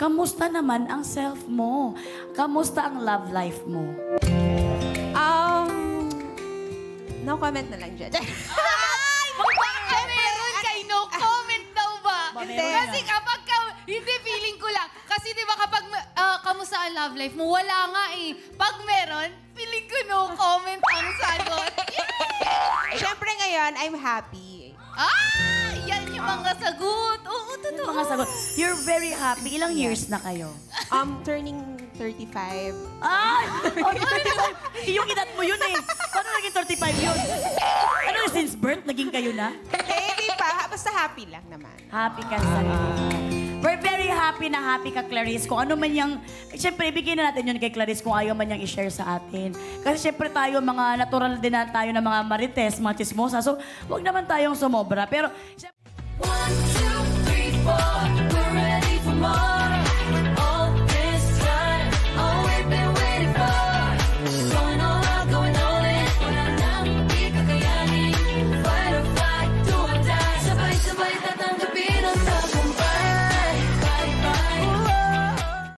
kamusta naman ang self mo? Kamusta ang love life mo? No comment na lang dyan. Ay! Baka meron kay no comment daw ba? Hindi. Kasi kapag hindi, feeling ko lang. Kasi di ba kapag kamusta ang love life mo, wala nga eh. Pag meron, feeling ko no comment ang sagot. Siyempre ngayon, I'm happy. Ah! Yan yung mga sagot. Oo, totoo. Mga sagot. You're very happy. Ilang years na kayo? Turning 35. Ay! Yung edad mo yun eh. Paano naging 35 yun? Ano na, since birth, naging kayo na? Hindi pa. Basta happy lang naman. Happy ka sa We're very happy ka, Clarice. Kung ano man yung... Siyempre, ibigay na natin yun kay Clarice kung ayaw man niyang i-share sa atin. Kasi siyempre tayo, mga natural din na tayo ng mga marites, mga chismosa. So, huwag naman tayong sumobra. Pero... 1, 2, 3, 4